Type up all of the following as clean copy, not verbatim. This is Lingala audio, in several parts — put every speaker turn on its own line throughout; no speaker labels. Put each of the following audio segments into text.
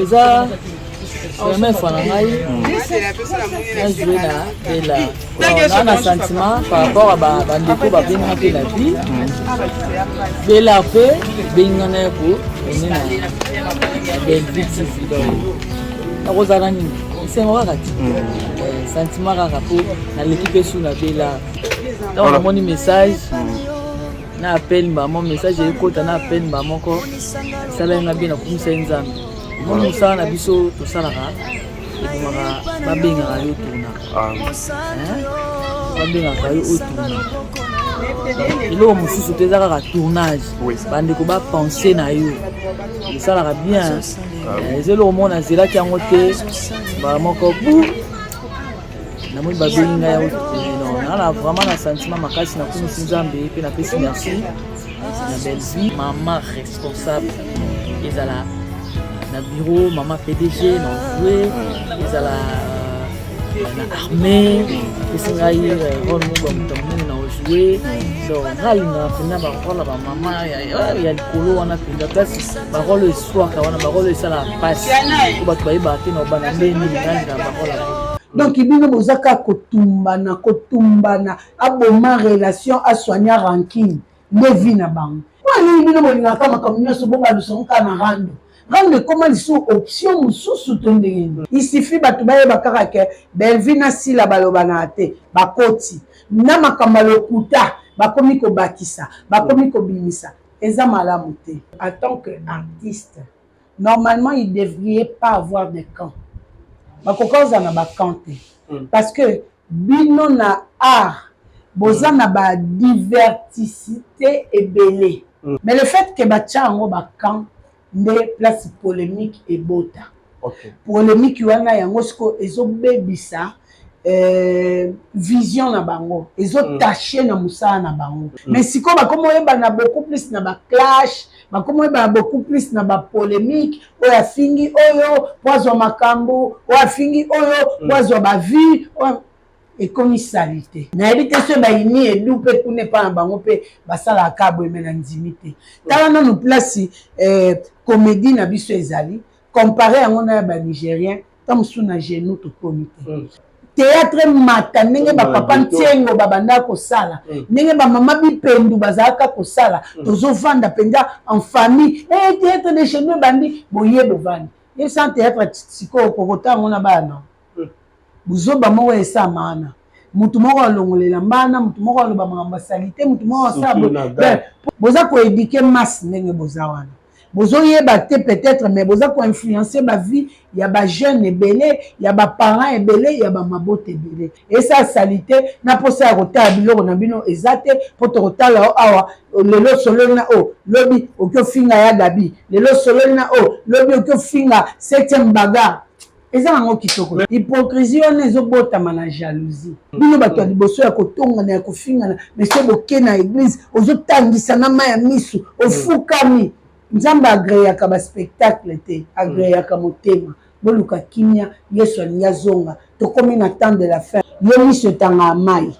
eza vraiment fana ngai na joué na Bella on a un sentiment par rapport à bandeko babengana mpe na vie Bella mpe bengana po one na Belgique TV donc akozala nini esengo kaka ti sentiment kaka po na l'équipe esu na Bella donc namoni message na appel maman message ekota na appel maman ko esalenga bien nakumisa nzambe moni mosala na biso tosalaka ebomaka babengaka yo tuna babengaka yo otuna eloko mosusu te eza kaka tournage bandeko bapense na yo esalaka bien eza eloko moko nazelaki yango te moko bu namoni babengi ngai yango nana vraiment na sentiment makasi nakumisi nzambe mpe napesi merci na Belgique mama responsable ezala na bureau maman PDG na joué ezala na armée esi ngai rôle moko bamutamuni na joué donc ngai na mpena barole bamama ya likolo wana mpenza place barole eswaka wana barole esala pasi po bato bayebaka te na obana ndeni ngai na barole
donc bino bozaka kotumbana aboma relation asoigna rancune nde vi na bango wani bino bolingaka makambo nyonso bobalusongoka na rando comment lisu option mosusu to ndenge il suffit bato bayeba kaka ke Belvin asila baloba na te bakoti na makambo lokuta bakomi kobakisa bakomi kobimisa eza malamu te en tant que artiste normalement il devrait pas avoir de camp bakokoza na bakante parce que bino na art boza na ba diverticité ebele mais le fait que batia yango bakamp nde place polémique ebota polémique wana yango siko ezobebisa vision na bango ezotache na mosala na bango mais siko bakomi oyeba na beaucoup plus na baclash bakomi oyeba na beaucoup plus na bapolémique oyo afingi oyo po azwa makambo oyo afingi oyo po azwa bavie ekomi sali te nayebi te so bayini edu mpe kuna epa na bango mpe basalaka boyeme na ndimi te tala nanu place comédie na biso ezali compare yango na ya banigérien ta mosusu na genou tokomi te théâtre mata ndenge bapapa ntiengo babanda kosala ndenge bamama bipendu bazalaka kosala tozovanda mpenza en famille théâtre de chez nous ebandi boye bovandi ye sans théâtre sikoyo kokota yango na bana buzoba moko esa maana mutu moko alongolela mbana mutu moko aloba makambo asali te mutu moko asala boza koéduke masse ndenge boza wana bozoyeba te peut-être mais boza koinfluencer bavie ya bajeune ebele ya baparent ebele ya bamabota ebele esa asali te na mposa ya kotala biloko na bino eza te mpo tokotala awa lelo sololi na o lobi oki ofinga ya gabi lelo sololi na o lobi oki ofinga 7e bagarre eza nango kitoko hypocrisie wana ezobotama na jalousie bino bato ya liboso ya kotongana ya kofingana mese boke na église ozotangisa na ma ya misu ofukami nzambe agreyaka baspectacle te agreyaka motema boluka kimia yesu alingi azonga tokomi na temps de la fin yo miso etanga ya mai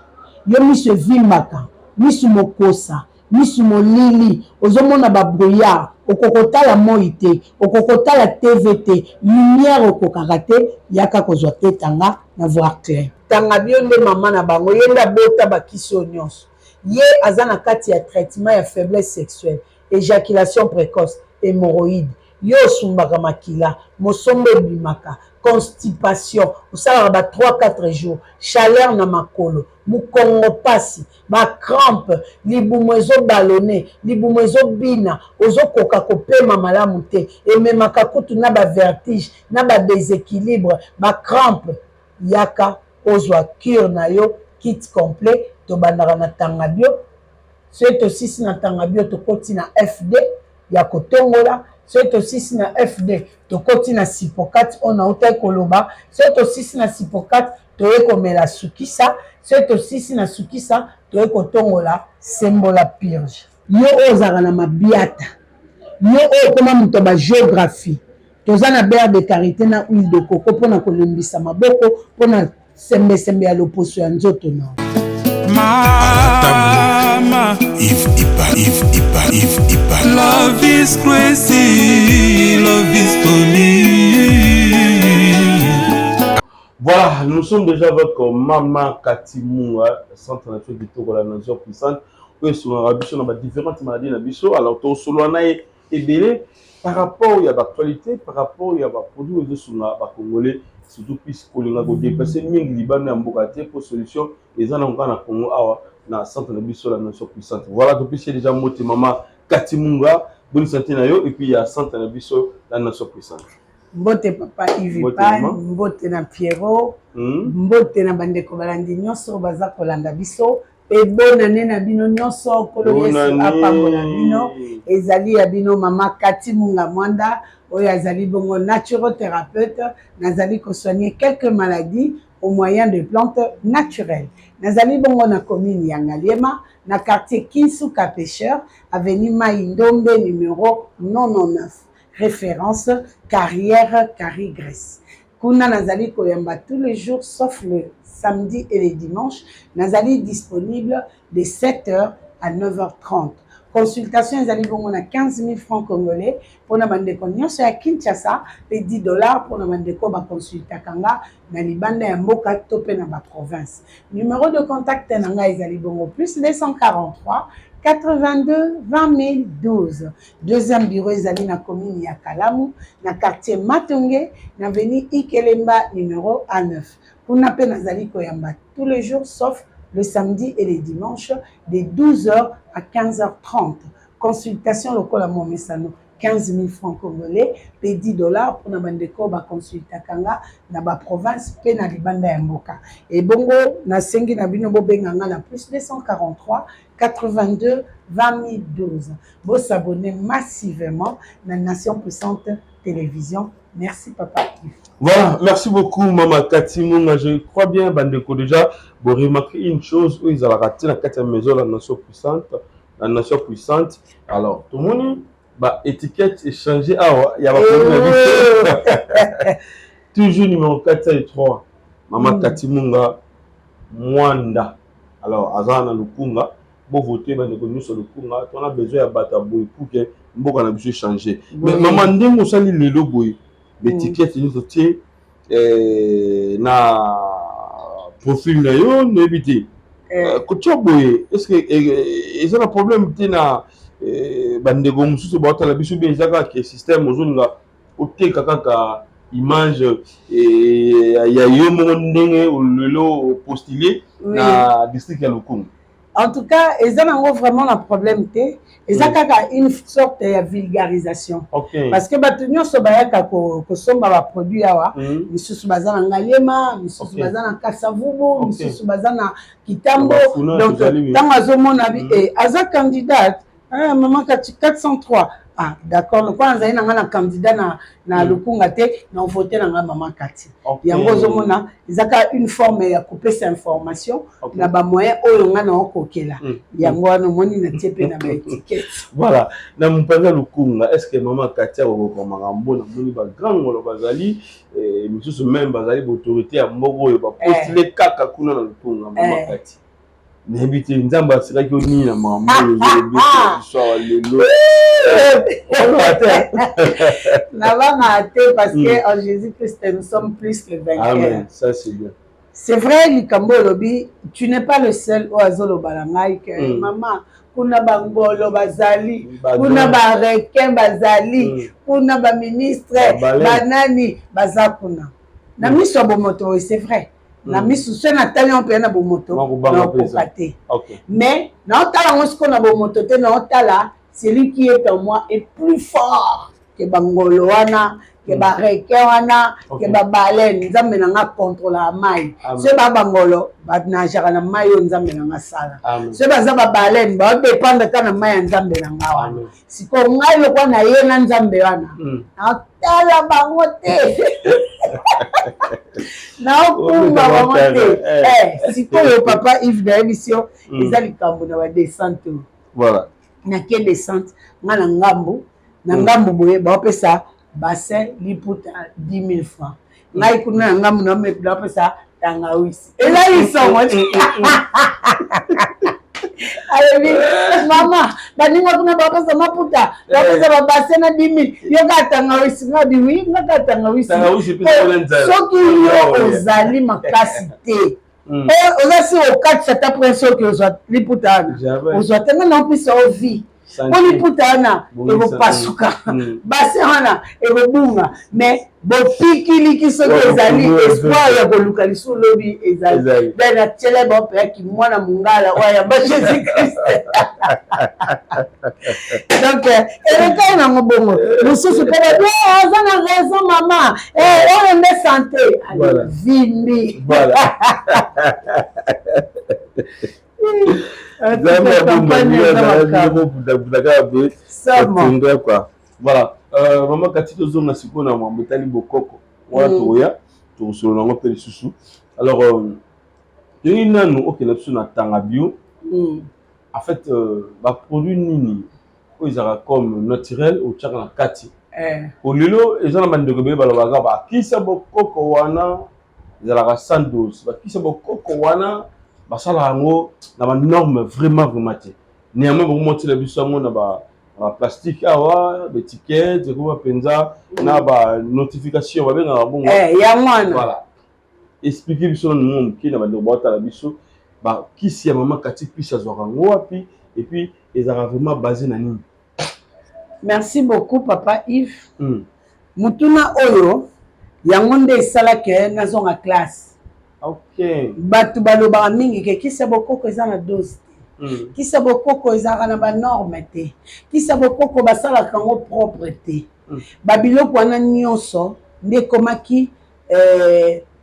yo miso evimbaka misu mokosa misu molili ozomona babrouillard okokotala moi te okokotala tv te lumière okokaka te yaka kozwa te tanga na voir clair tanga bio nde mama na bango ye nde abota bakisi oyo nyonso ye aza na kati ya traitement ya faiblesse sexuelle éjaculation précoce hémorroïde yo osumbaka makila mosombo ebimaka constipation osalaka ba 3-4 jours chaleur na makolo mukongo pasi bacrampe libumu ezoballone libumu ezobina ozokoka kopema malamu te ememaka kutu na bavertige na badéséquilibre bacrampe yaka ozwa cure na yo kit complet tobandaka na tanga bio soki tosisi na tanga bio tokoti na fd ya kotongola soki tosisi na fd tokoti na sipokate oyo nautai koloba soki tosisi na sipokate toye komela sukisa soki tosisi na sukisa toye kotongola sembola purge yo oyo ozalaka na mabiata yo oyo okoma moto bagéographie toza na beurre de karité na huile de coco mpona kolembisa maboko mpona sembesembe ya loposo ya nzoto na
Mama, if Ipa. Love is crazy, love is funny. Voilà, nous sommes déjà avec Mama Katimunga, Centre national du Togo, la nation puissante. Oui, sur la différentes maladies na biso. Alors, tout cela est belé par rapport à l'actualité, par rapport à la produit de suna Congolais, surtout puisque on a dépassé mingi Liban et Mbokate pour solution les gens en Congo na centre na biso la nation puissante. Voilà, depuis c'est déjà moti Mama Katimunga, bonne santé na yo et puis il y a centre na biso la nation puissante.
Mbote papa Yves Pan, mbote na Pierrot, mbote na bandeko balandi nyonso baza kolanda biso e bonane na bino nyonso kolo Yesu apambola bino ezali ya bino Mama Katimunga Mwanda oyo azali bongo naturothérapeute nazali ko soigner quelques maladies au moyen de plantes naturelles. Nazali bongo na commune ya Ngaliema na quartier Kinsuka Pêcheur avenue Maïndombe numéro 99. Référence carrière Carrie Grèce. Kuna Nazali Koyamba tous les jours sauf le samedi et les dimanches. Nazali disponible de 7h à 9h30. Consultation Nazali Bongo na 15 000 francs congolais pour na bandeko nyonso ya Kinshasa et $10 pour na bandeko ba consulta kanga na libanda ya mboka topé na ba province. Numéro de contact nanga Nazali Bongo plus 243 82 20 012. Deuxième bureau ezali na commune ya Kalamu, na quartier Matonge, na avenue Ikelemba numéro A9. Kuna pe nazali koyamba tous les jours sauf le samedi et les dimanches de 12h à 15h30. Consultation lokola mo mesano 15 000 francs congolais, pe $10 pour na bandeko ba consulta kanga na ba province pe na libanda ya mboka. Et bongo na sengi na bino bo benganga na plus 243 82 20 012. Vous s'abonnez massivement à la Nation Puissante Télévision. Merci papa.
Voilà, merci beaucoup Mama Katimunga. Je crois bien bandeko déjà vous remarquez une chose où ils ont raté la 4e maison la Nation Puissante, la Nation Puissante. Alors tout le monde bah étiquette est changée il y a toujours numéro 403 Mama Katimunga Mwanda. Alors Azana Lukunga bon voter nous sur le Kunga, on a besoin de battre boy pour que mboka na biso changer. Mais maman ndenge osali lelo boy l'étiquette nous sotie na profil na yo n'ébité. Kotia boy est-ce que ils ont un problème na bandeko mususu ba tala biso bien zaka que système ozonga oteka kaka image ya yo mo ndenge lelo postuler na district ya Lukunga.
En tout cas, ils ont vraiment un problème. Ils ont une sorte de vulgarisation. Parce que nous sommes produits. Nous sommes en Ngaliema, nous sommes en Kasavubu, nous sommes en Kitambo. Donc, dans un candidat, maman 403. Ah, d'accord. Le point, c'est un candidat na Lukunga te, na voté na maman Kati. Yango zomona, ils ont une forme ya couper cette information, na ba moyen oyo nga na okokela. Yango no moni na tepe na ba étiquette.
Voilà. Na mpanga Lukunga, est-ce que maman Kati a okomanga mbona moni ba grand ngolo bazali misusu même bazali autorité ya mbogo yo ba postuler kaka kuna na Lukunga maman Kati. N'habite nzamba siraki oni na mambo je soit lelo.
Parce que en Jésus-Christ, nous sommes plus que vainqueurs.
Amen, ça c'est bien.
C'est vrai, Likambo Lobi, tu n'es pas le seul au Azolo Balangaï que maman, kuna bangolo bazali, kuna bareken bazali, kuna ba ministre, banani bazakuna. Na miso bomoto, c'est vrai. Na miso se na tali on peut na bomoto, na okate. Mais na otala ngosiko na bomoto te na otala celui qui est en moi est plus fort que Bangoloana, que Barekewana, que Babalen. Nous avons contrôle la maille. Ce Bangolo, Badnajara na maille, nous avons sala. Ce Babalen, va dépendre de la maille, nous avons si qu'on a le point à Yénan Zambeana. Tala Bangote. Na okumba Bangote. Si qu'on le papa Yves de l'émission, ils allaient Kambouna descendre.
Voilà.
Na qui descente ngana ngambo na ngambo boye ba pesa bassin liputa 10 000 francs ngai kuna ngambo na me ba pesa tanga wisi et là ils sont alobi mama baninga kuna bapesa maputa bapesa babase na 10 000 yo katanga wisi ngabi wi ngakatanga wisi soki yo ozali makasi te oza si okatisa ta prince soki ozwa liputa wana ozwa te ngana mpisa ovi po liputa wana ekopasuka base wana ekobunga mais bopikiliki soki ezali espoir ya koluka lisu lobi ezali be na tiele bopeyaki mwana mongala oyo yamba jésus christ donc elekai nango bongo mosusu mpe babi aza na raison mama oyo nde santé vimbi
voilà maman kati tozonga sikoyo na mambo etali bokoko wana toya tosolola yango mpe lisusu alors toyei nanu okende biso na tanga bio en fait baproduit nini oyo ezalaka comme naturel otiaka na kati olelo eza na bandeko ebele balobaka bakisa bokoko wana ezalaka sans dose bakisa bokoko wana basalaka yango na banorme vraiment te néanmoins bakomotela biso yango na plastique awa baétiquette ekoma mpenza na banotification babengaka bongo
yango wana
voilà explique biso nanu mwa moke na bandeko baotala biso bakisi ya mama kati pisi azwaka yango wapi et puis ezalaka vraiment basé na nini.
Merci beaucoup papa Yves. Mutuna oyo yango nde esalaka nazonga classe.
OK.
Batu balobaka mingi ke kisa bokoko eza na dose. Kisa bokoko ezalaka na ba norme te. Kisa bokoko basalaka yango propre te. Babiloko wana nyonso nde komaki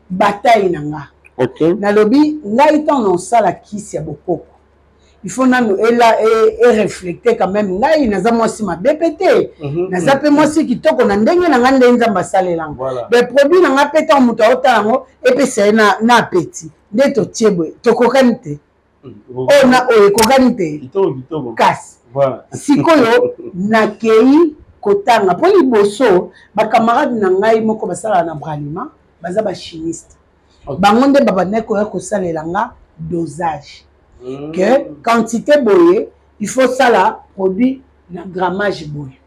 bataille nanga.
OK.
Nalobi ngai tant on sala kisi ya bokoko. Il faut nanu réfléchir quand même ngai naza mwasi mabepete naza pe mwasi kitoko na ndenge na ngande nzamba salela be produit na ngapeta muto otala ngo epesa na appétit nde to tiebwe to kokani te ona oye kokani te
kitoko
kasi sikoyo na kei kotanga po liboso ba camarade na ngai moko basala na bralima baza ba chimiste bango nde babandeko ya kosalela nga dosage que quantité boye il faut ça là produit na grammage boye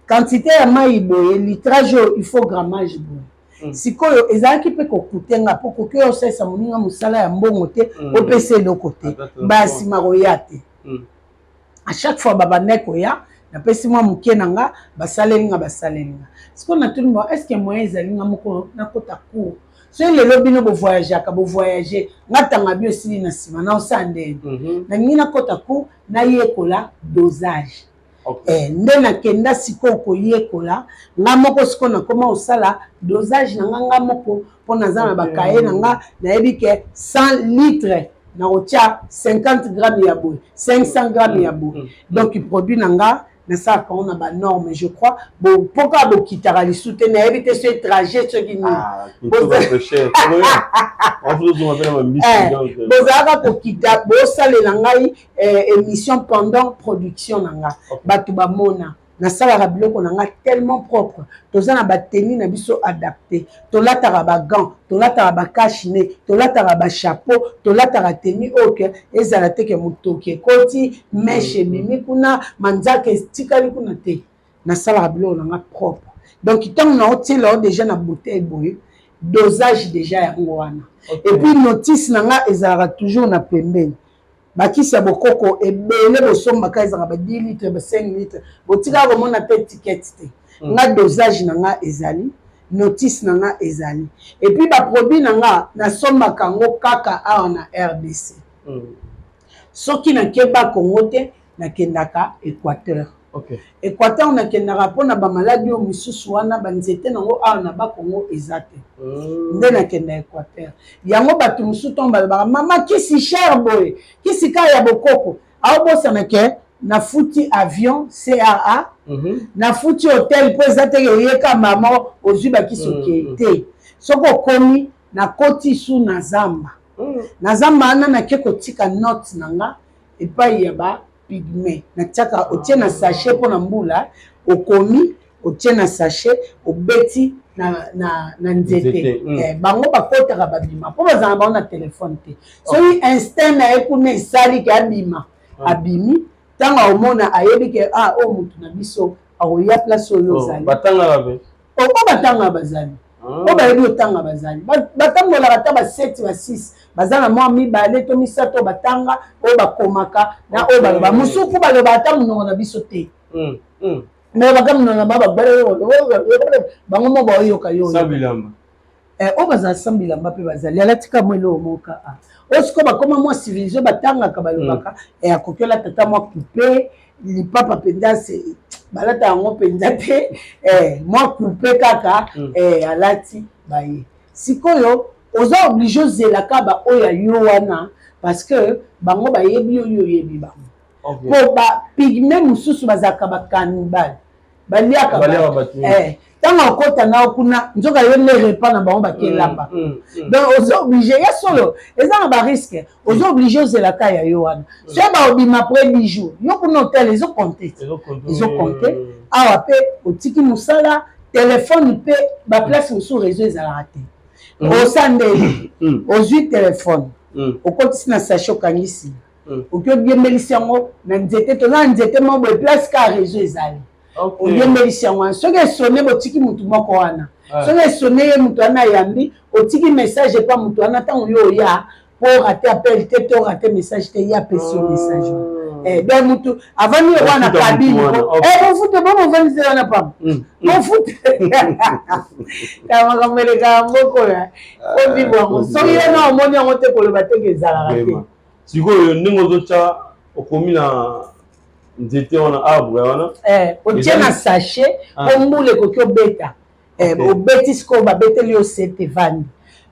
quantité ya mai boye litrage il faut grammage boye sikoyo ezalaki pe kokutenga po koki osesa moninga mosala ya mbongo te opesa eloko te basima koya te à chaque fois babandeko ya napesi mwa moke na nga basalelinga sikoyo natuni mo est ce que moyen ezalinga moko nakota cour so lelo bino bo voyager ngatanga bio sili na sima na osande na ngina kota ku na yekola dosage nde na kenda siko ko yekola nga moko siko na koma osala dosage na nga moko pona za na bakaye na nga na yebike 100 litres na otia 50 grammes ya boy 500 grammes ya boy donc il produit na nga na ça quand on a ba norme je crois bon pourquoi bo kitara li soutenir éviter ce trajet ce qui nous
bon c'est cher on vous on appelle un mission
bo za ko kita bo salela ngai émission pendant production nanga batu ba mona na sala biloko nanga tellement propre tozana ba tenue na biso adapté tolataka ba gants tolataka ba cache-nez tolataka ba chapeau tolataka tenue OK ezala te ke mutoki koti meshe mimi kuna manzaka stikali kuna te na sala biloko nanga propre donc tant na hôtel déjà na bouteille boye dosage déjà ya ngwana et puis notice nanga ezala toujours na pembeni bakisa bokoko ebele bosombaka ezaka ba 10 litres ba 5 litres botika komona te étiquette te nga dosage nanga ezali notice nanga ezali et puis ba produit nanga na sombaka ngo kaka awa na RDC soki na keba Congo te na kendaka Équateur Équateur na kendaka pona ba maladie o misusu wana ba nzete nango awa na ba Congo ezate nde na kenda Équateur yango batu musu tomba ba mama kisi cher boy kisi ka ya bokoko awo bosa na ke na futi avion CAA na futi hotel po ezate yeka mama ozwi ba kisi okete soko komi na koti su na zamba ana na ke kotika note nanga epai ya ba pigme na tiaka otie na sachet pour na mbula okomi otie na sachet obeti na nzete bango bakotaka babima po bazana bango na telefone te soki instinct na ye kuna esali ke abima abimi tanga omona ayebi ke o mutu na biso akoya place oyo ozali
batanga babe
batanga bazali o bayebi otanga bazali batangolaka ata ba 7 ba 6 baza na mwa mibale to misato batanga oyo bakomaka na oyo baloba mosuku baloba ata monoko na biso te mais bakamonoko na bango mo baoyoka yo oyo bazala sambilamba mpe bazali alatika mwa eloo moka oyo sikoyo bakoma mwa civilisation batangaka balobaka akoki olata ata mwa coupe lipapa mpenza balata yango mpenza te mwa coupe kaka alati baye sikoyo oza oblige ozelaka baoyo yo wana parce que bango bayebi oyo oyebi bango po bapigme mosusu bazalaka bakanibale baliaka ntango okota nao kuna nzoka yo ne repas na bango bakelamba donc oza oblige ya solo eza na bariske oza oblige ozelaka ya yo wana soki baobima après 10 jours yo kuna hotel ezokonte awa mpe otiki mosala telefone mpe baplace mosusu réseau ezalaka te osandeli ozwi telefone okotisi na sache okangisi oki obiembelisi yango na nzete toza na nzete moko boye place ka réseau ezali oyembelisi yango wana soki esone botiki mutu moko wana soki esone ye mutu wana ayambi otiki message epa mutu wana ntango yo oya po rate appel te to rate message te ye apesi yo message donc mutu avandi yo wana kabine mofute bomovandise wana papa mofute kamakamweleka yangokoya obibo yango soki ye na omoni yango te koloba teke ezalaka te
sikoyo ndenge ozotya okomi na nzete wana arbre wana
otie na sachet ombula ekoki obeta obeti sikoyo babeteli yo sete vandi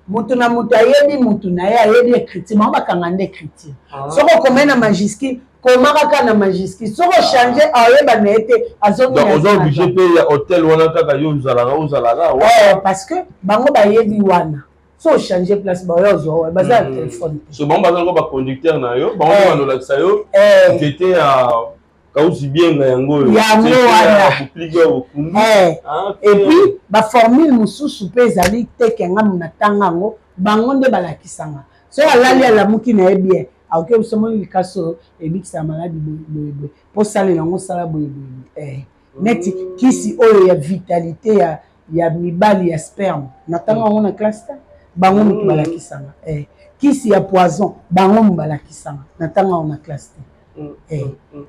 mutu na mutu ayebi mutu na ye ayebi écriture bango bakanga nde écriture soki okomai na majiski koma kaka na majiski soki ochange ayeba na ye te
oza oblige mpe ya hotel wana kaka yo ozalaka
parce que bango bayebi wana so ochange place baoyo ozwa baza na telefone
so bango baza ngo baconducteur na yo bango bandolakisa yo nzete ya kausi bienga yango
wana epuis baformule mosusu mpe ezali teke ngamu na ntanga yango bango nde balakisanga soki alali alamuki na ye bien akoki osomoni likaso ebikisa maladi boyeboye mpo salela yango osala boyeboye neti kisi oyo ya vitalité ya mibali ya sperme na ntanga yango na classe ta bango motu balakisanga kisi ya poison bango mo balakisanga na ntanga yango na classe te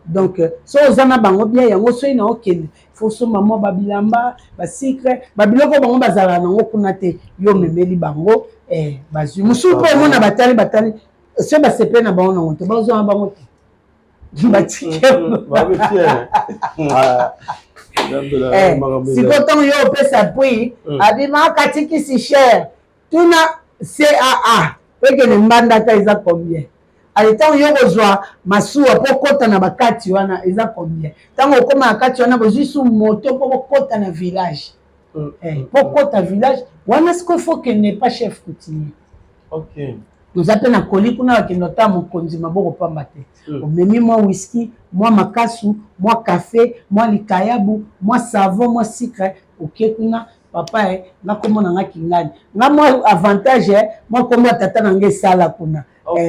donc so oza na bango bia yango soki na okende fo somba mwa babilamba basikre babiloko bango bazalaka nango kuna te yo memeli bango bazwi mosusu mpo omona batali soki basepe na bango nango te bazwa na bango te batike siko ntango yo opesa prix abimaka tikisi cher tuna caa ekende mbandaka eza combien ale ntango yo kozwa masuwa mpo kota na bakati wana eza combien ntango okoma na kati wana bozwi su moto mpo kokota na village mpo kota village wana sikoyo fo kende pas chef coutumier oza mpe na koli kuna bakende ota mokonzi maboko pamba te omemi mwa whisky mwa makasu mwa kafe mwa likayabu mwa savon mwa sucre oke kuna papa nakomona nga kingani nga mwa avantage mwa kombo ya tata na nga esala kuna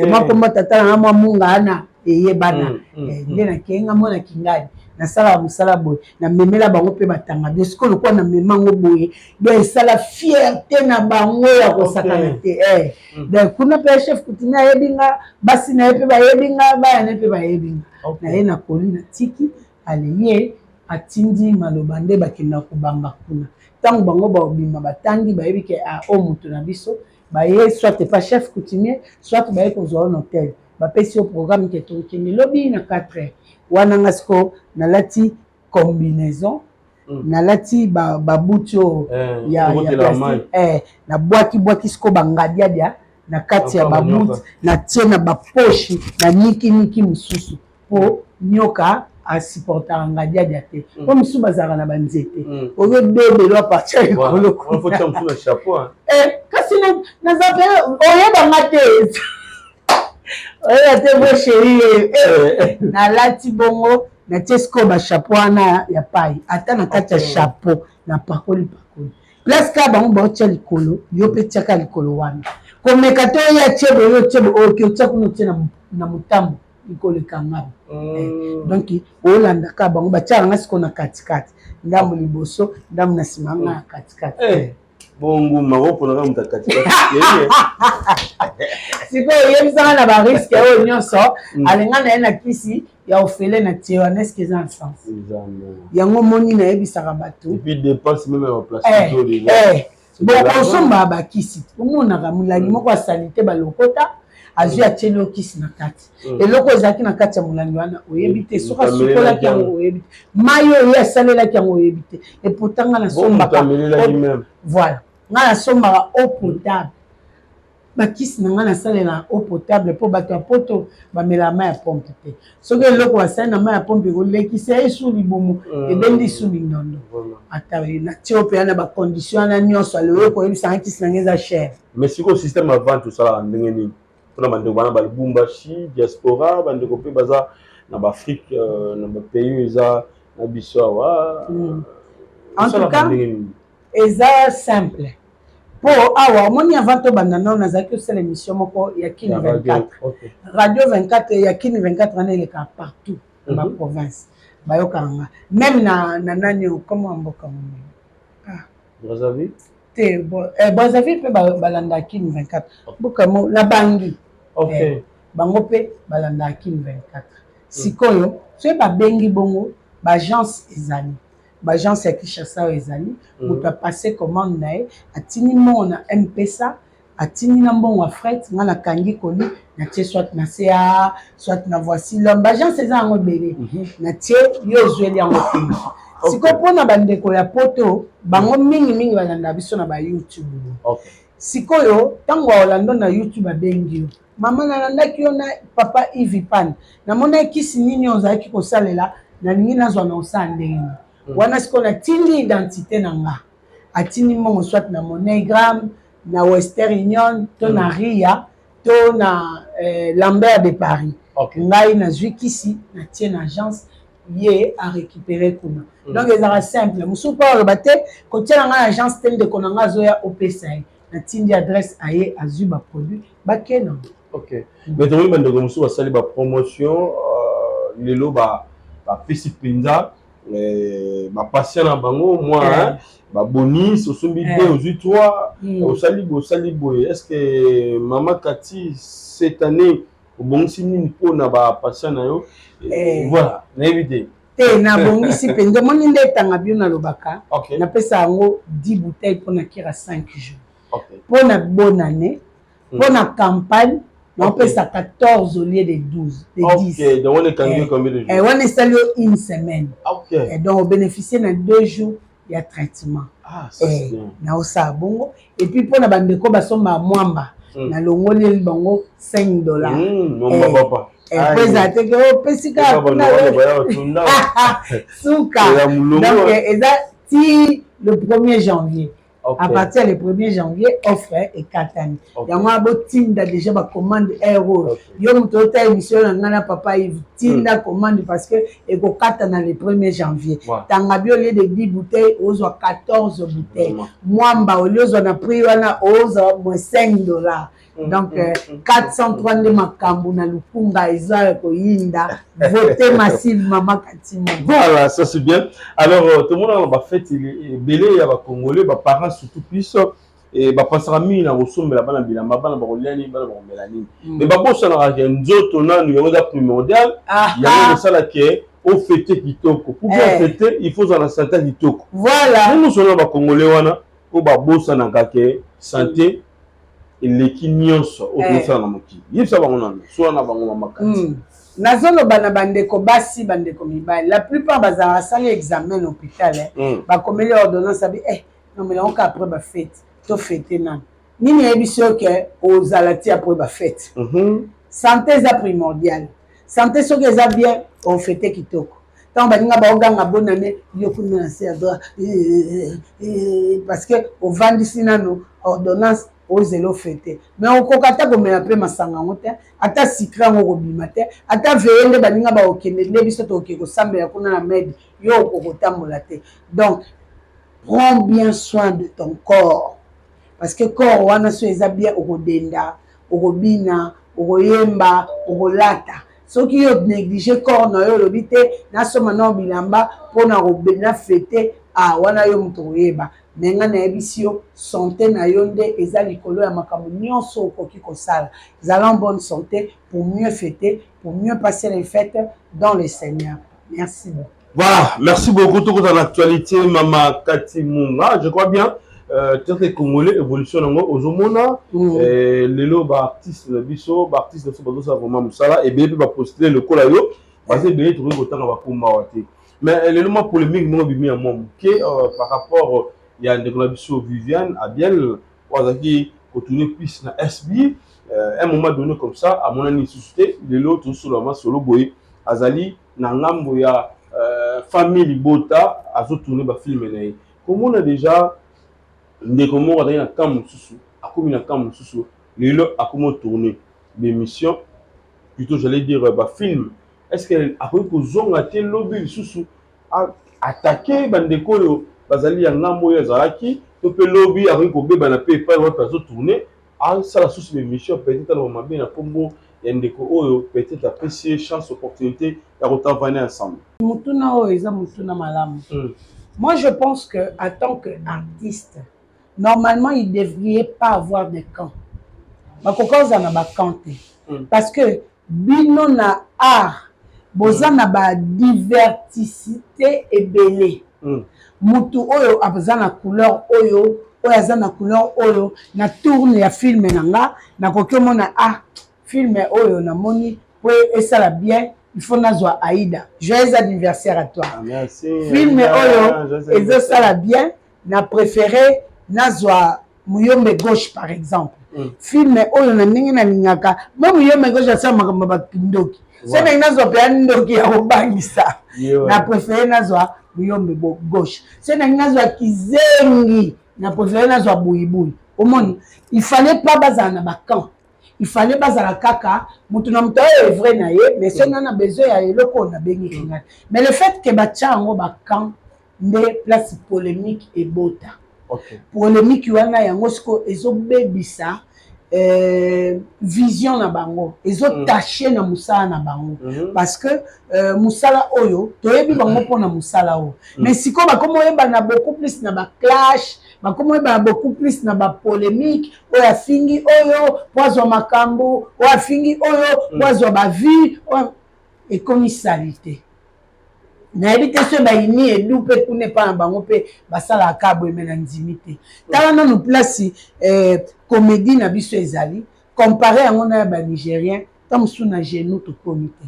mwa kombo tata na nga mwa munga ana eyebana nde nakenga mwana kingani nasala mosala boye namemela bango mpe batanga bio sikoyo lokola namemango boye do esala fierté na bango ya kosakana te donc kuna mpe chef coutumier ayebi nga basi na ye mpe bayebi nga bayana mpe bayebi nga na ye na koli na tiki ale ye atindi maloba nde bakenda kobanga kuna ntango bango baobima batangi bayebi ke o moto na biso baye soit pas chef coutumier soit baye kozwa na hotel bapesi yo programme ke tokende lobi na 4 heures wana nga siko nalati combinaison nalati babuti oyo ya plastique nabwaki siko bangadiadia na kati ya babuti natie na baposhi na niki mosusu mpo nyoka asupportaka ngadiadia te po mosusu bazalaka na banzete oyo bebelo apartir ya likolo kasi naza mpe oyebanga te oyeba te bo sheri nalati bongo natie sikoyo bachapeau wana ya pai ata na kati ya chapeau na pakoli place ka bango baotia likolo yo mpe tiaka likolo wana komeka te oyo atie boye otie oke otia kuna otie na motambo ikoleka ngabo donc olandaka bango batiaka siko na katikati ndambo liboso ndambo na nsima nga na katikati
bongo mako na muta katikati
sikoyo oyebisanga na bariske oyo nyonso alinga na ye na kisi ya ofele na tie wana eske eza na sens yango moni nayebisaka bato bokosomba bakisi omonaka molangi moko asali te balokota azwi atieli okisi na kati eloko ezalaki na kati ya molangi wana oyebi te soki asukolaki yango oyebi te mai oyo asalelaki yango oyebi te epourtant nga nasombaka voilà nga nasombaka eau potable bakisi na nga nasalela eau potable mpo bato ya poto bamela mai ya pompe te soki eloko basali na mai ya pompe ekolekisa esu libumu ebendi su mindondo ata natie mpe na bacondition wana nyonso aleoyo koyebisanga kisi na nga eza cher
mais sikoyo système ya vente osalaka ndenge nini mpona bandeko bana balubumbashi diaspora bandeko mpe baza na baafrike na bapays oyo eza na biso awa
en tout cas eza simple po awa omoni avant tobanda nao nazalaki osala émission moko ya kini 24 radio 24 ya kini 24 wana eleka partout na baprovince bayokaka nga même na nani okoma ya mboka monene
Brazzaville
te Brazzaville mpe balandaka kini 24 mboka na bangi bango mpe balandaka kini 24 sikoyo soki babengi bongo baagence ezali baagence ya Kinshasa oyo ezali moto apase commande na ye atini mbongo na mpesa atini na mbongo ya fret nga nakangi koli natie soit na ca soit na voici l'homme baagence eza yango ebele natie yo ozweli yango pili sikoyo mpona bandeko ya poto bango mingimingi balanda biso na bayoutube sikoyo ntango aolanda na youtube abengi yo mama nalandaki yo na papa Ivipan namona ekisi nini ozalaki kosalela nalingi nazwa na osala ndenge wana sikoyo natindi identité na nga atindi mbongo soit na MoneyGram na Western Union to na Ria to na Lambert de Paris ngai nazwi kisi natie na agence ye a récupéré kuna donc ezalaka simple mosusu mpo aloba te kotiela ngai na agence te ndeko na ngai azoya opesa ye natindi adresse aye azwi baproduit bake nango
mais tomoni bandeko mosusu basali bapromotion lelo bapesi mpenza bapatient na bango mwa babonisi osombi 2 ozwi 3 osali boye est ce que mama Kati cette année obongisi nini mpona bapatient na yo voilà nayebi
te nabongisi mpenza omoni nde etanga bio nalobaka napesa yango 10 bouteilles mpona kira 5 jours mpona bonne année mpona campagne napesa 14 au lieu de 12 de 10
donc on est quand combien de jours
on est salé une semaine et donc on bénéficie de 2 jours il y a traitement na osala bongo et puis mpona bandeko basomba mwamba na longoli bango $5 pesa te ke opesi kaka mpona suka donc eza ti le 1er janvier à partir du 1er janvier offre et katani yango abotinda déjà ba commande euro yo moto ota émission na ngana papa Yves tinda commande parce que ekokata na le 1er janvier tanga bio lieu de 10 bouteilles ozwa 14 bouteilles mwamba oliozo na prix wana ozwa moins $5 donc 403 nde makambo na lupunga eza koyinda voter massive mama Kati.
Voilà, ça c'est bien. Alors tout le monde va fête belé ya ba congolais ba parents surtout plus et ba pasera mi na kosombela bana bilamba bana ba kolani bana ba melani mais ba bossa na ka nzoto na numéro da primordial ya le sala ke au fêter kitoko pour bien fêter il faut en santé kitoko
voilà
nous sommes ba congolais wana ko ba bossa na ka ke santé eleki nyonso okosala na mokili yebisa bango nano so na bango mama Kati
nazoloba na bandeko basi bandeko mibali la plupart bazala sali examen à l'hôpital bakomeli ordonnance abi non mais on après ba fête to fêter nan nini yebisi oke ozala ti après ba fête santé est primordial santé soki eza bien on fêter kitoko tant baninga baoganga bonne année yo kuna na se adwa parce que au vandisi nano ordonnance ozelo fêter mais okoka ta komela pe masanga ngote ata sikra ngo bima te ata veyende baninga ba okende nde biso to okeko sambela kuna na med yo okotambola te donc prends bien soin de ton corps parce que corps wana so eza bien okodenda okobina okoyemba okolata soki yo négligé corps na yo lobi te nasoma na bilamba mpona kobena fete wana yo moto koyeba me nga nayebisi yo santé na yo nde eza likolo ya makambo nyonso okoki kosala zala en bonne santé pour mieux fêter pour mieux passer les fêtes dans le Seigneur. Merci beaucoup.
Voilà, merci beaucoup. Tout dans l'actualité, Mama Kati Munga, je crois bien. Peut-être Congolais, évolution aux Omona, Lelo, artiste de Bisso, artiste de Sobazo, ça vraiment Moussala, et bien, va poster le Kolayo, parce que bien, trouver autant à Bakumawate. Mais l'élément polémique, nous, bien, à mon par rapport, il y a un déclaration Viviane, à Biel, qui continue plus na SB, un moment donné comme ça, à mon avis, suscité, Lelo, tout sur la main, solo boy, Azali, Nangambo, ya famille Bota, à tourner le film. Comme on a déjà, comment on a un camp sous, à comme un camp sous, les à comment tourner l'émission, plutôt j'allais dire film. Est-ce qu'elle a pris que zone a été lobby sous attaquer Bandeko, Bazali en Nambo Yazaraki, tu peux lobby avec Kobe Banapé, pas une personne tourner, à ça la sous l'émission, peut-être à l'homme bien à Pombo. Peut-être apprécier chance, opportunité, et retravailler ensemble.
Moi, je pense que en tant qu'artiste, normalement, il ne devrait pas avoir de camp. Parce que bino na art, boza na ba diversité et belé. Mutu oyo abaza na couleur oyo, oyo aza na couleur oyo, na tourne ya film nanga, na kokyo na ah. Film oyo na moni pour ça la bien il faut nazwa Aïda joyeux anniversaire à toi.
Merci.
Film oyo et ça la bien na préféré nazwa Muyombe gauche par exemple. Film oyo na ndenge na lingaka même Muyombe gauche ça makambo ba kindoki c'est na nazwa pe ndoki ya obangisa na préféré nazwa Muyombe gauche c'est na nazwa kizengi na préféré nazwa buibui au monde il fallait pas bazana na bakan. Il fallait pas à la caca, mutunamuto est vrai naïe, mais c'est n'a besoin à l'éloko na bengi kinga. Mais le fait que bacha en ba camp des places polémiques et bota. Polémique wana yango sko ezo bebisa vision na bango, ezo taché na musala na bango parce que musala oyo toyebi bango pona musala oyo. Mais siko ba komo yeba na beaucoup plus na ba clash. Comment il beaucoup plus na ba polémique oya fingi oyo pozo makambo oya fingi oyo pozo ba vie et comme salité na éviter ce ba ini et nous peut ne pas bango pe basala kabo emena ndimité tala na nous place comédie na biso ezali comparé à on a ba nigérien comme sous na genou to comité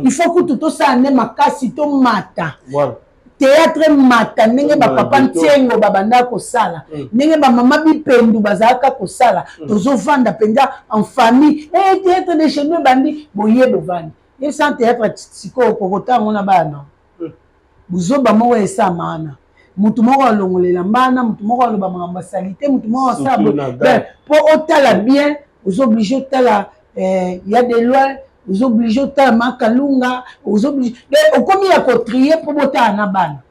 il faut que tout ça ne makasi to mata voilà. Théâtre mata ndenge ba papa ntiengo babanda ko sala ndenge ba mama bipendu bazaka ko sala tozo vanda penda en famille théâtre de chez nous bandi boye bovani et sans théâtre siko kokota ngona bana buzo ba mo esa mana mutu moko alongolela mbana mutu moko aloba makambo salité mutu moko sala po otala bien aux obligés otala il y a des lois vous obligez à makalunga vous obligez au combien à trier pour botter à nabana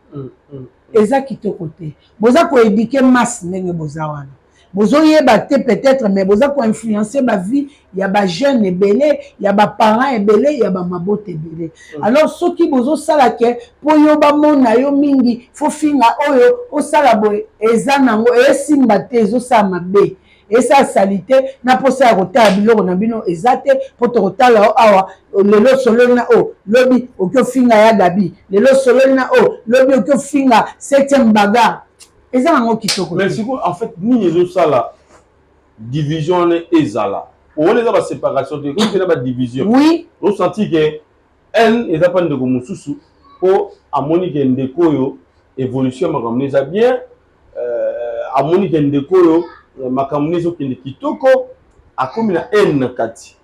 et ça qui te côté boza ko éduquer masse ndenge boza wana bozo yeba te peut-être mais boza ko influencer ma vie il y a ba jeunes belé il y a ba parents belé il y a ba mabote belé alors ceux qui bozo sala ke po yo ba mona yo mingi fo finga oyo o sala boy eza nango e simba te zo sa mabe. Et ça salité n'a pas ça à biloko na bino ezate pour te rotala awa lelo solo na o lobi okyo finga ya gabi lelo solo na o lobi okyo finga 7e bagarre eza nango kitoko.
Mais c'est en fait ni ezo sala division ezala on les a ba séparation de comme na ba division
oui
on senti que elle eza pas ndeko mususu po amoni ke ndeko yo évolution makambo eza bien amoni ke ndeko yo makamunizo kende kitoko akomi na haine kati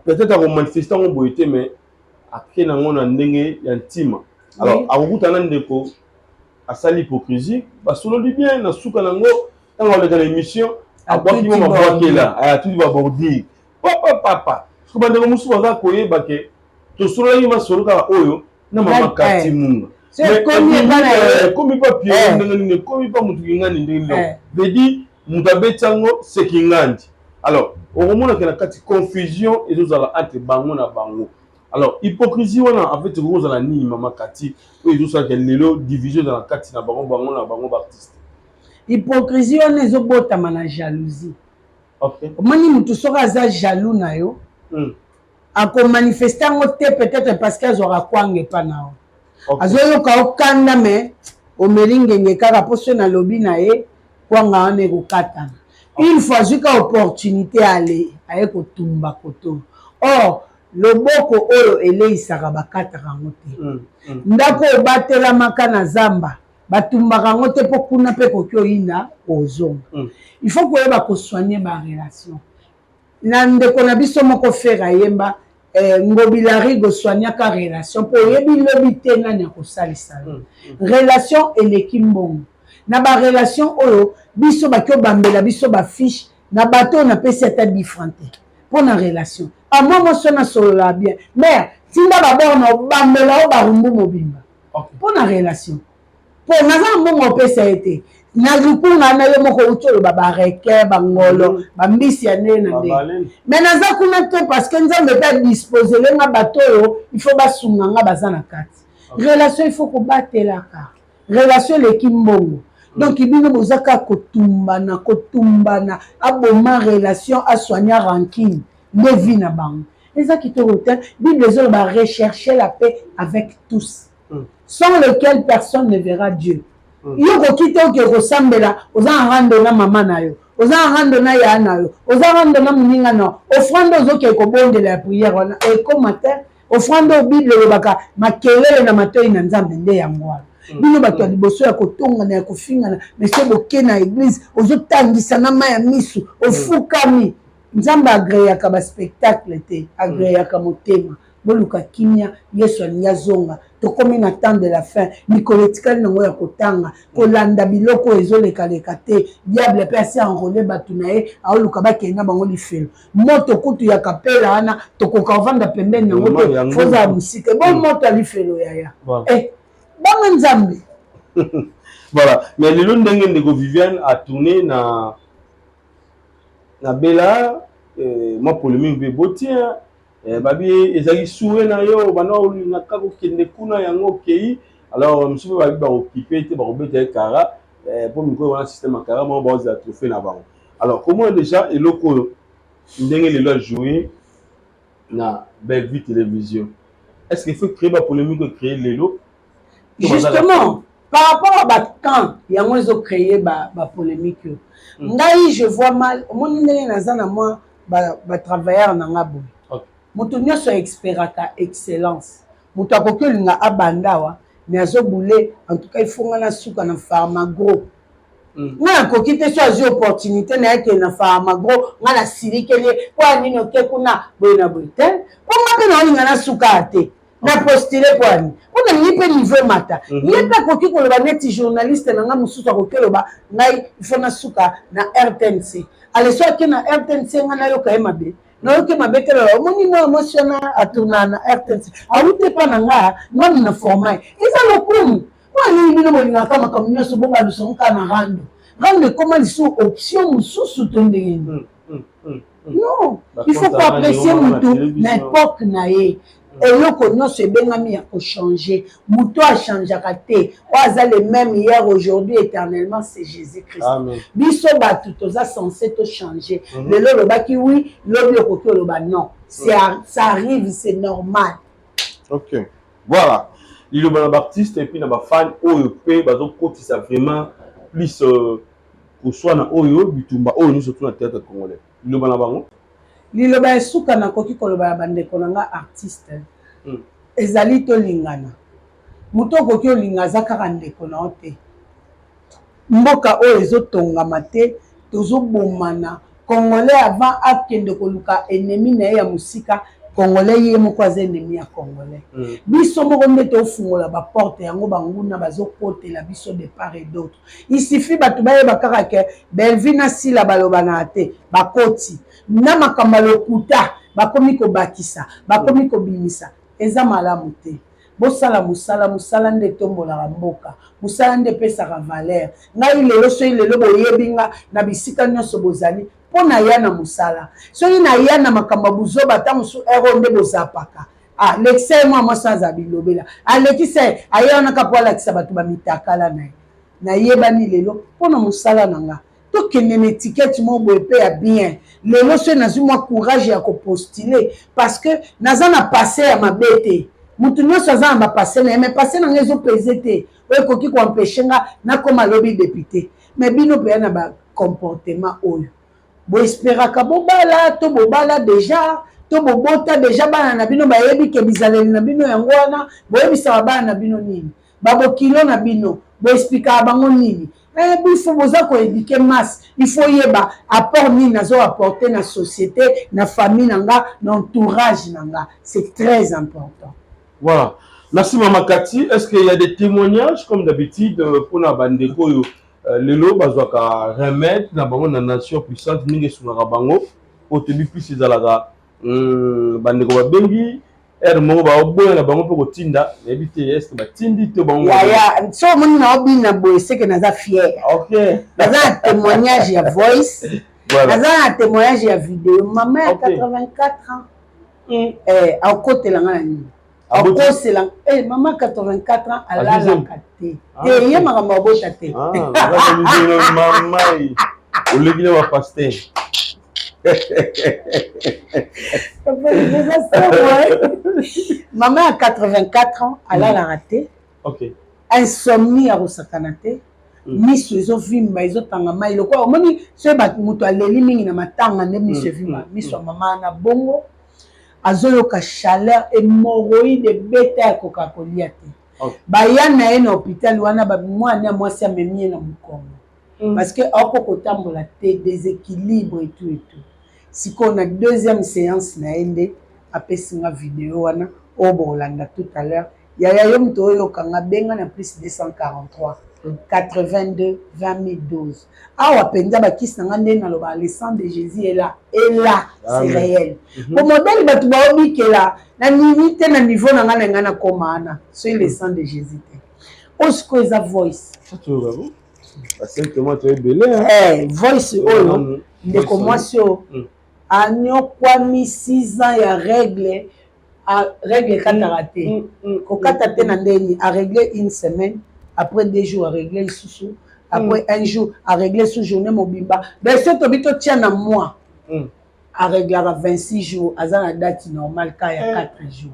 peut-être à manifester en boité mais après na ngona ndenge ya ntima alors akukuta na ndeko asali hypocrisie basolo li bien na suka nango tanga le dans l'émission abwaki mo mabwaki là aya tout va bordir papa ko bandeko musu baza koyeba ke to solo yi masolo ka oyo na mama kati munga
c'est
comme pas pied ndenge comme pas mutu ngani ndenge vedi mutabetsango sekingandi alors au moment que la kati confusion et nous allons entre bango na bango Alors, hypocrisie, on a en fait, on a ni maman Kati, oui, tout ça, qu'il y a division dans la Kati, na bango artiste.
Hypocrisie, on est au bout de jalousie.
Ok.
Mani mutu soka za jaloux na yo. Ako manifester ngote peut-être parce qu'elles aura kwange pa nao. Azo yo ka okanda me o meringenge kaka poso na lobi na ye kwanga ane ko katana. Une fois juka opportunité aller aye ko tumba koto. Or loboko oyo eleisaka bakataka ngote. Ndako obatela makana zamba batumbaka ngote po kuna pe kokyo ina ozonga. Il faut que ba ko soigner ba relation. Na ndeko na biso moko fera yemba ngobilari go soigner ka relation po yebi lobi te nani ko salisa. Relation eleki mbongo. Na ba relation oyo biso ba kyo bambela biso ba fiche na bato na pesi ata différente pour na relation. A moi sona solo la bien. Mais tinda ba borno bambela o ba rumbu mobimba. Pour na relation. Pour naza mbongo pesa ete. Na lukunga na yo moko utolo ba reke bangolo ba mbisi ya nene na nde. Mais naza kuna te parce que nzambe ta disposer lenga bato yo il faut ba sunga nga bazana kati. Relation il faut ko batela ka. Relation le kimbongo. Donc ibino bozaka kotumbana aboma relation a soigner rancune de vie na bango. Les qui te retirent, Bible va rechercher la paix avec tous, sans lequel personne ne verra Dieu. Yo ko kito ke resembla oza rando na mama na yo oza rando na ya na yo oza rando na muninga na offrande ozo ke ko bonde la prière on e ko matin offrande Bible le baka makelele na matoi na nzambe nde ya ngwala bino bato ya liboso ya kotonga na ya kofinga na mese boke na église ozo tangisa na ma ya misu ofukami nzambe agreyaka ba spectacle te agreyaka motema boluka kimia Yesu aliyazonga tokomi na temps de la fin mikolo tikali nango ya kotanga kolanda biloko ezoleka te diable pe asi enrôler batu na ye aoluka bakenda bango lifelo moto kutu ya kapela ana tokoka ovanda pembeni nango te foza ya musike bon moto alifelo yaya bango nzambe
voilà mais lelo ndenge ndeko Viviane a tourné na Bella moi polémique be botien babi ezali soué na yo bana na kako kende kuna yango kei alors monsieur babi ba occuper te ba obeta kara pour miko wana système à kara mo ba za trophée na bango alors comment déjà eloko ndenge le doit jouer na Belle Vie télévision est-ce qu'il faut créer ba polémique créer lelo
justement par rapport à Batkan yango ils créé ba polémique ngai je vois mal mon ndenge nazana moi ba travailleur na ngabo moto nyonso expérata excellence moto akoki olinga abandawa mais azobule en tout cas ifonga na suka na Pharmagro nga nakoki te so azwi opportunité na yeke na Pharmagro nga na silikele po anini oke kuna boye na boye te po nga mpe na olinga na suka te na postule po ani po na ngi mpe niveau mata ye mpe akoki koloba neti journaliste na nga mosusu akoki oloba ngai ifo na suka na RTNC aleso ake na RTNC nga nayoka ye mabe nayoke mabetelo omoni mo émotionnel atuna na RTNC awute pa na nga ngami na format eza lokumu po ani bino bolingaka makambo nyonso bonga lusonga na rando ekoma lisu option mosusu to ndenge non il faut ko apprécier mutu na époque na ye eloko nyonso ebengami ya kochanger moto achangeaka te oyo aza le même hier aujourd'hui éternellement c'est Jésus-Christ biso bato toza censé tochanger lelo olobaki oui lobi okoki oloba non ça arrive c'est normal
ok voilà liloba na baartiste et puis na bafan oyo mpe bazokotisa vraiment plus koswa na oyo bitumba oyo nyonso to na théâtre congolais liloba na bango
liloba esuka nakoki koloba ya bandeko na nga artiste ezali tolingana moto okoki olinga aza kaka ndeko na yo te mboka oyo ezotongama te tozobomana congolais avant akende koluka ennemi na ye ya mosika congolais ye moko aza ennemi ya congolais biso moko nde tofungola baporte yango banguna bazokotela biso de part et d'autre il suffit bato bayeba kaka ke Belle Vie na sila balobana te bakoti na makambo lokuta bakomi kobakisa bakomi kobimisa eza malamu te bosala musala nde tombolaka mboka musala nde pesaka valeur ngai lelo soki lelo boyebi nga na bisika nyonso bozali mpo na ya na musala soki na ya na makambo buzoba ata mosu ero nde bozapaka Ah, l'excès, moi, sans abilobe là. Ah, l'excès, ailleurs, on a qu'à pouvoir l'accès à tout le mitakala na yebani lelo, pour nous sala nanga. Tout qui n'est étiquette, mon beau à bien. Lelo, c'est nazu moi courage à postuler. Parce que, naza na passé à ma bête. Moutounio soza ma passé, mais passé dans les autres PZT. Ouais, koki ko empêcher na comme lobby député. Mais bino pe na ba comportement oyo. Bo espéra ka bobala, to bobala déjà. To bobota déjà bana na bino bayebi ke bizaleli na bino yango wana boyebisa bana na bino nini babokilo na bino bo expliquer bango nini il faut boza ko éduquer masse il faut yeba apport nini nazo apporter na société na famille nanga na entourage nanga c'est très important.
Voilà, merci Maman Cathy. Est-ce qu'il y a des témoignages comme d'habitude pour na bandeko yo lelo bazwaka remettre na bango na nation puissante ninge sunga bango au début plus ezalaka bandeko babengi moko baoboya na bango mpo kotinda nayebi te est-ce que batindi te bango
ya so moni na obina boye c'est que naza fier.
OK,
naza témoignage ya voice naza na témoignage ya vidéo maman a 84 ans akotela nga na nini akosela maman 84 ans alalaka te te ye makambo abota te
mamai olekile ba pasteur.
Maman a 84 ans, elle a raté.
OK.
Insomnie à Rosakanate. Miss Vimba, ils ont tangama. Il quoi, moni, ce bat muto a l'éliminé na matanga ne Miss Vimba. Miss maman na bongo. Azolo ka chaleur hémorroïde bêta Coca-Cola. Baya na en hôpital wana ba moi na moi si amemie na mukongo. Parce que oko kotambola te déséquilibre et tout. Si on a deuxième séance na ende apesi nga vidéo wana obolanda tout à l'heure ya yom to yo kanga benga na plus 243 82 2012 awa penza ba kisi nga nde na loba le sang de Jésus est là c'est réel pour modèle batu ba obikela na limite na niveau na nga na komana c'est le sang de Jésus osko eza voice
simplement tu es belé
voice oyo de commencer anyokwami 6 ans ya règle kataraté kokata na ndeni a régler une semaine après 2 jours a régler sous après 1 jour a régler sous journée mobimba ben ce to bito tient na mois a régler à 26 jours azana date normale ka ya 4 jours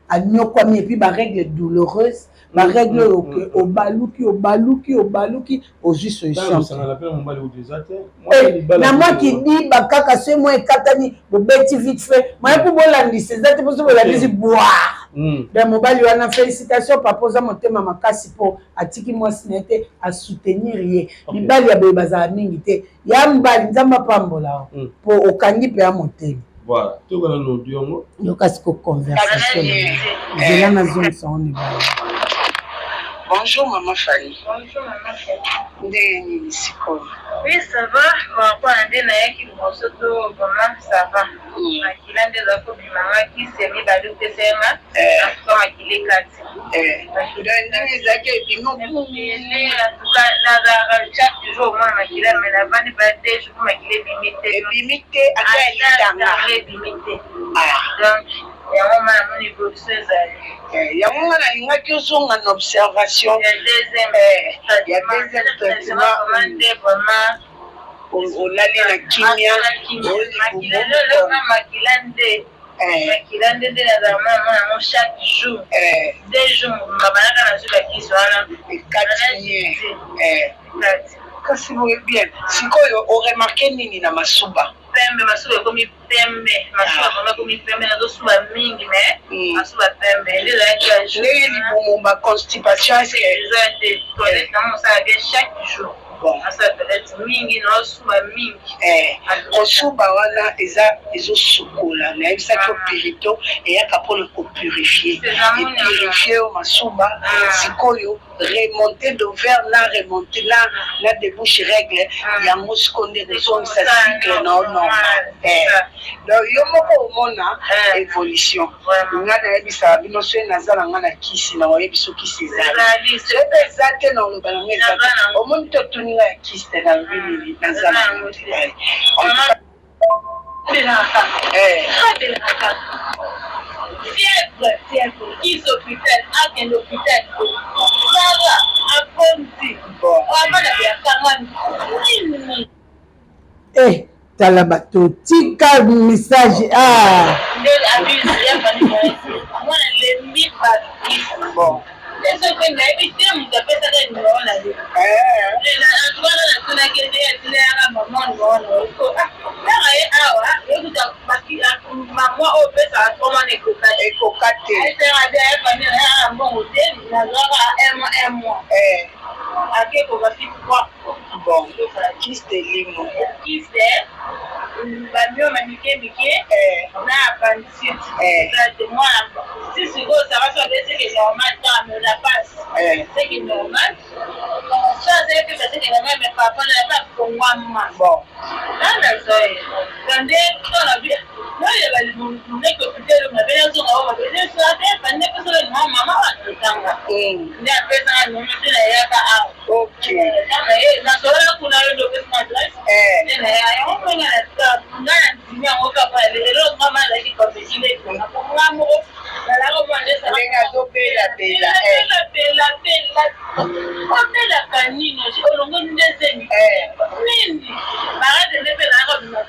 anyokwami et puis ba règle douloureuse ma règle au baluki au juste na moi qui dit bakaka c'est moi katani bobeti vite fait moi pour bolandi c'est ça pour ça bolandi boire ben mobali wana félicitations papoza motema makasi po atiki moi sinete à soutenir ye mibali ya boye bazala mingi te ya mbali nzamba pambola po okangi pe ya motema.
Voilà, tu vas nous dire moi.
Yo kasiko conversation. J'ai la zone son niveau.
Bonjour Maman Fanny.
Bonjour Maman Fanny.
Ndeni siko.
Oui, ça va. Par rapport à ndena yaki bosoto vraiment ça va. Makila ndeza ko bimanga ki semi balu pesema. Kwa makile kati.
Ndeni zake bimo
bumele en tout cas la chaque jour moi makila mais la vanne ba deux jours makile bimité.
Bimité aka litanga.
Bimité. Donc ya mama na moni professeur
ya mama na ingaki osonga na observation
ya deuxième
traitement olali na kimia
makilande de la maman chaque jour 2 jours mabanaka na zuba kiswana
kasi boye bien sikoyo oremarke nini na masuba
pembe masuba komi pembe masuba kama komi pembe na dosuba mingi mais masuba pembe ndio yake jour
les libumba constipation est
que toilette na ça bien chaque jour asa toilette mingi na suba mingi
osuba wana ezo sukola na ça que pirito et ya kapolo ko purifier et purifier au masuba sikoyo remonter d'ouvert là remonter là la débouche règle ya muskonde raison ça cycle non donc yo moko omona évolution nga na yebisa bino so nazala nga na kisi na oyebiso kisi ezali c'est exact dans le balance exact au monde to tuninga ya kisi na vini nazala
fièvre, qui s'hôpital, à l'hôpital, ça à Ponti,
eh, Talabato, tika message, ah.
Bon, qui c'est limo? Qui c'est? Bamio maniqué na appendicite. Exactement. Si c'est gros, ça va se faire c'est normal, mais la passe. C'est qui normal. Ça c'est que c'est normal, mais papa n'a pas pour moi. Bon. Là, quand on a vu, là il va nous dire que peut-être on a bien sûr on va dire ça c'est pas ne pas seulement maman va te tanga. Il a fait ça nous mettre là il y a pas. OK. Na sola kuna ndo pesa madras. Na ya on mwenye na ndio ngoka pale leo mama la kiko pejile kuna kwa mo na la robo ndesa lenga zo pela pela kanino olongo ndese ni nini barade ne pela robo na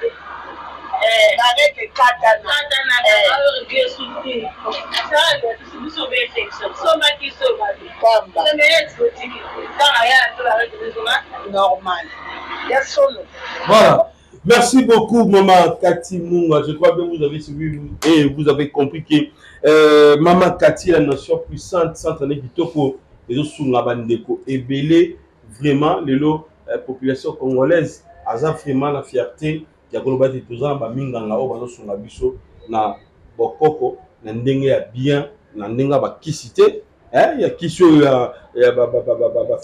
barade katana que soutenir ça nous sauver infection soma qui sauve pamba normal.
Voilà. Merci beaucoup, Maman Cathy Munga. Je crois que vous avez suivi et vous avez compris que Maman Cathy, la nation puissante, Santané Kitoko, les autres sous la bandeko et belé, vraiment, la population congolaise, a vraiment la fierté, qui a globalisé tout ça, Minga, la Oba, sur la biso, na Bokoko, na ndenge ya bien, na ndenge ba kisité. Il y a qui sont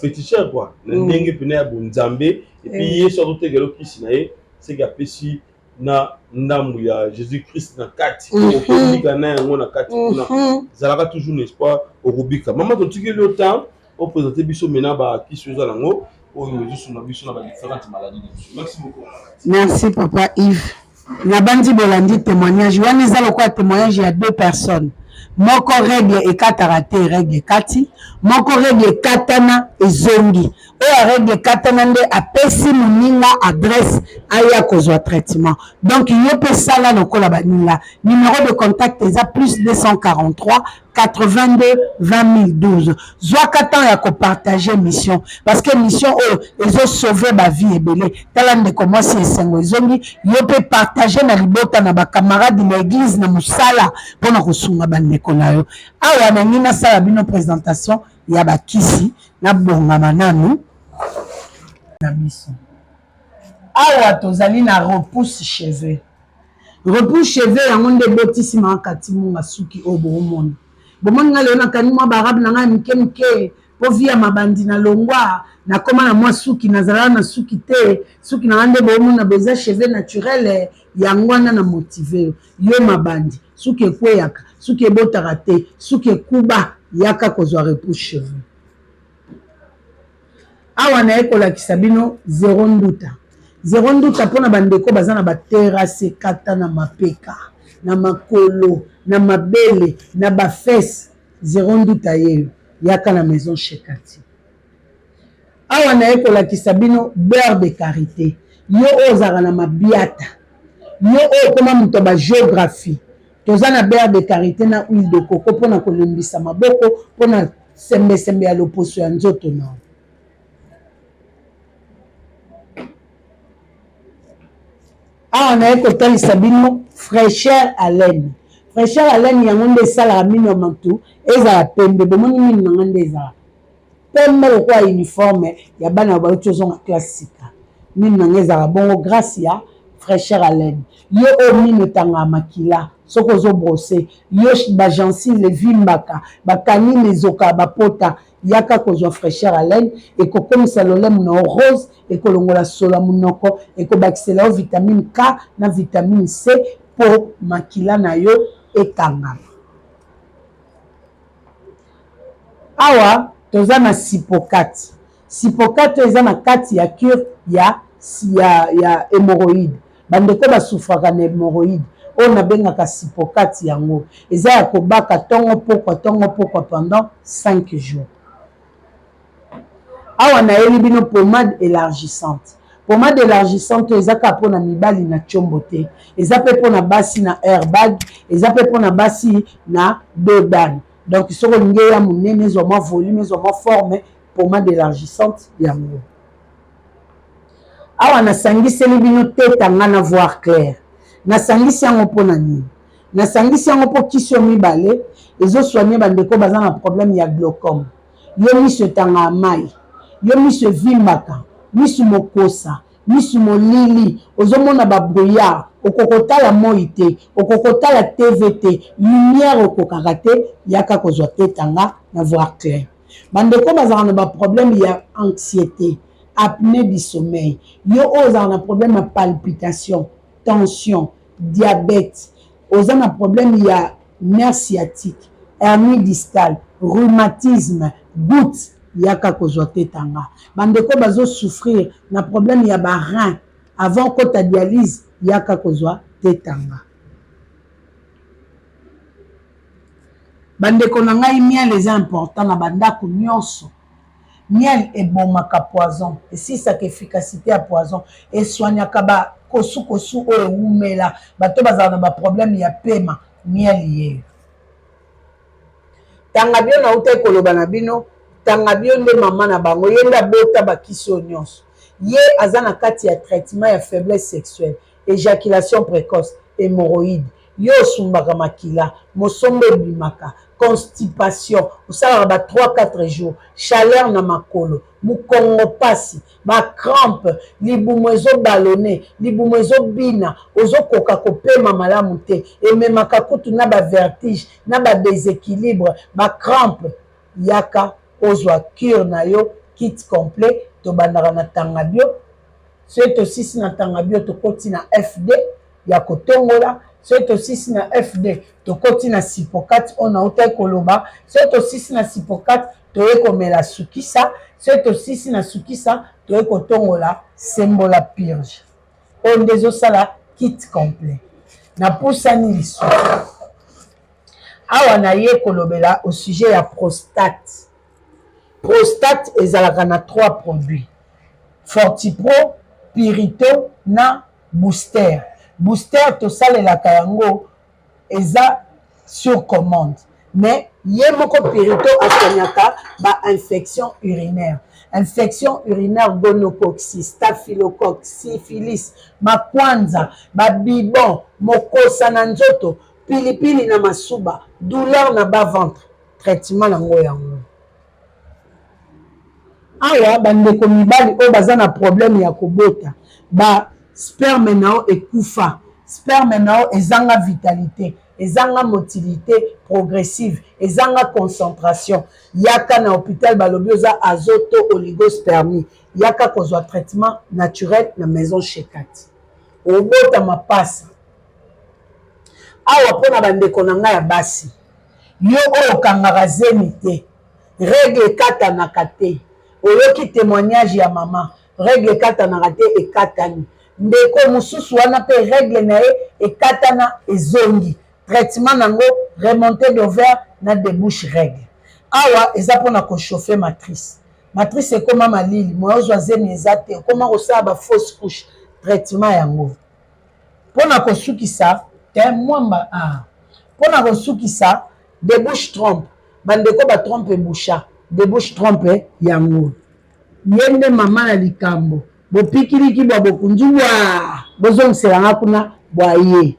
féticheurs quoi. Ndenge pene ya bonzambe et puis il sur d'autres gelo qui sinaye c'est qu'il y a pesi na ndamu ya Jésus-Christ na kati au Ghana yango na kati kuna zalaka toujours l'espoir au Rubika. Maman to tiki le temps au présenter biso mena ba qui sont zango au juste na biso na ba différentes maladies. Merci beaucoup.
Merci papa Yves. Na bandi bolandi témoignage wana ezalo kwa témoignage ya deux personnes. Moko règle et katarate règle kati moko règle katana ezongi o règle katana nde apesi moninga adresse aya kozwa traitement donc yo pe sala lokola baninga numéro de contact eza plus 243 82 20 012 zwaka temps ya kopartager mission parce que mission oyo ezo sauver ba vie ebele tala ndeko mwasi esengo ezongi yo pe partager na libota na bakamarade na église na musala mpona kosunga bandeko na yo awa nangi nasala bino présentation ya bakisi na bongama nanu na biso awa tozali na repousse cheveux yango nde botisima kati munga suki oyo boomona bomoni nga leo nakani mwa barabe na ngai mike po via mabandi na longwa nakoma na mwa suki nazalaka na suki te suki na nga nde boomona beza cheveux naturel yango wana na motive yo mabandi suki ekweyaka suki ebotaka te suki ekuba yaka kozwa repousse cheveux awa na ekolakisa bino zero nduta mpona bandeko baza na baterase kata na mapeka na makolo na mabele na bafese zero nduta yeyo yaka na maison Shekati awa na ekolakisa bino beurre de karité yo oyo ozalaka na mabiata yo oyo koma moto bagéographie toza na beurre de karité na huile de coco mpona kolembisa maboko mpona sembesembe ya loposo ya nzoto nao awa na ekotalisa bino fraîcheur haleine yango nde esalaka mino ya matu ezala pembe bomoni mino nango nde ezala pembe lokola uniforme ya bana bauti ozonga classique mino nango ezala bongo grâce ya fraîcheur haleine yo oyo mino etangaka makila soki ozobrose yo bagencive evimbaka bakanine ezokaka bapota yaka kozwa fraîcheur haleine ekokomisa lolemo na rose ekolongola sola munoko ekobakisela yo vitamine K na vitamine C po makila na yo ekangama awa toza na sipokati eza na kati ya cure ya hémorroïde bandeko basufraka na hémorroïde on a bien ka sipokati yango eza ya kobaka tongo pokwa pendant 5 jours. Awa na yeli bino pommade élargissante. Pommade élargissante eza ka pona mibali na chombo te. Eza pe pona basi na airbag, eza pe pona basi na dodan. Donc soko linge ya munene zo ma volume zo ma forme pommade élargissante yango. Awa na sangiseli bino teta ngana voir clair. Na sangisi yango pona nini? Na sangisi yango po kisio mibale ezo soigner bandeko baza na problème ya glaucome. Yo miso tanga mai. Yo miso vimbaka, miso mokosa, miso molili, ozomona ba brouillard, okokotala moite, okokotala TVT, lumière okokakate, yaka kozwa tetanga na voir clair. Bandeko bazana na ba problème ya anxiété, apnée du sommeil. Yo ozana na problème ya palpitation, tension, diabète, ozana problème ya nerf sciatique, hernie discale, rhumatisme, goutte. Yaka kozwa tetanga. Bandeko bazo souffrir na problème ya ba rein avant que ta dialyse yaka kozwa tetanga. Bandeko na ngai miel les important na bandako nyonso. Miel ebomaka poison et si ça efficacité à poison et soignaka ba kosu o umela bato bazana ba problème ya pema miel ye. Tanga bio na uta koloba na bino tanga bio nde mama na bango yenda bota bakiso nyonso ye azana kati ya traitement ya faiblesse sexuelle, éjaculation précoce, hémorroïde, yo sumbaka makila, mosombo bimaka, constipation, osala ba 3-4 jours, chaleur na makolo, mukongo pasi, ba crampe, libumu ezo ballonné, libumu ezo bina, ozo koka kopema malamu te, ememaka kutu na ba vertige, na ba déséquilibre, ba crampe, yaka ozwa cure na yo kit complet to bandaka na tanga bio c'est aussi na tanga bio to koti na FD ya kotongola c'est aussi na FD to koti na sipokati on a uta koloba c'est aussi na sipokati to ekomela sukisa c'est aussi na sukisa to ekotongola sembola purge on dezo sala kit complet na pusani liso awa na ye kolobela au sujet ya prostate. Prostate ezalaka na 3 produits. Fortipro, Pirito na Booster. Booster to salelaka yango eza sur commande. Mais ye moko Pirito asonyaka ba infection urinaire. Infection urinaire gonocoque, staphylocoque, syphilis, makwanza, babibon, mokosa na nzoto, pilipili na masuba, douleur na bas ventre. Traitement nango yango. Awa bandeko mibali o baza na problème ya kobota ba sperme nao ekufa sperme nao ezanga vitalité ezanga motilité progressive ezanga concentration yaka na hôpital balobi oza azoto oligospermie yaka kozwa traitement naturel na maison Shekati obota mapasa awa pona bandeko na ngai ya basi yo o kangaka zemi te règle katanaka te oyoki témoignage ya mama règle katanaka te ekatani ndeko mosusu wana pe règle na ye ekatana ezongi traitement nango remontée d'ovaire na débouche règle awa eza mpona kochauffe matrice ekoma malili moya ozwa zemi eza te ekoma kosala ba fausse couche traitement yango mpona kosukisa te mwamba mpona kosukisa débouche trompe bandeko batrompe boucha débouche trompe yango yende mama na likambo bopikiliki bwa bokunzu bwa bozongiselanga kuna bwa ye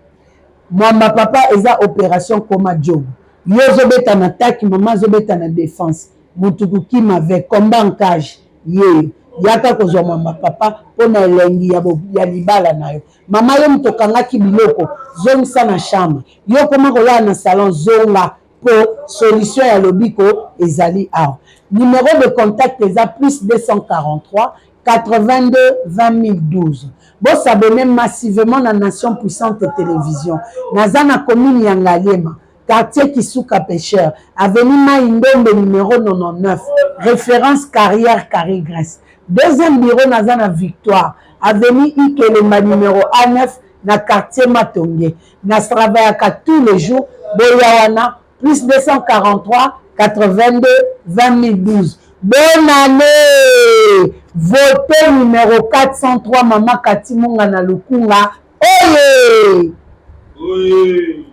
mwamba papa eza opération koma jogo yo ozobeta na taki mama azobeta na défense mutuku kima avec combat en cage ye yaka kozwa mwamba papa mpona elengi ya libala na yo mama yo mutokangaki biloko zongisa na chambre yo koma kolala na salon zonga pour solution ya lobiko ezali awa numéro de contact eza plus 243 82 20 012 Vous abonnez massivement à Nation Puissante Télévision naza na commune ya Ngaliema quartier Kisuka Pêcheur avenue Maïndombe numéro 99 référence carrière Carré-Grèce deuxième bureau naza na Victoire avenue Ikelemba numéro A9 na quartier Matonge. Na travaillaka tous les jours. Boyawana, plus 243 82 2012. Bonne année! Votez numéro 403 Maman Katimunga na Lukunga. Oye!
Oui.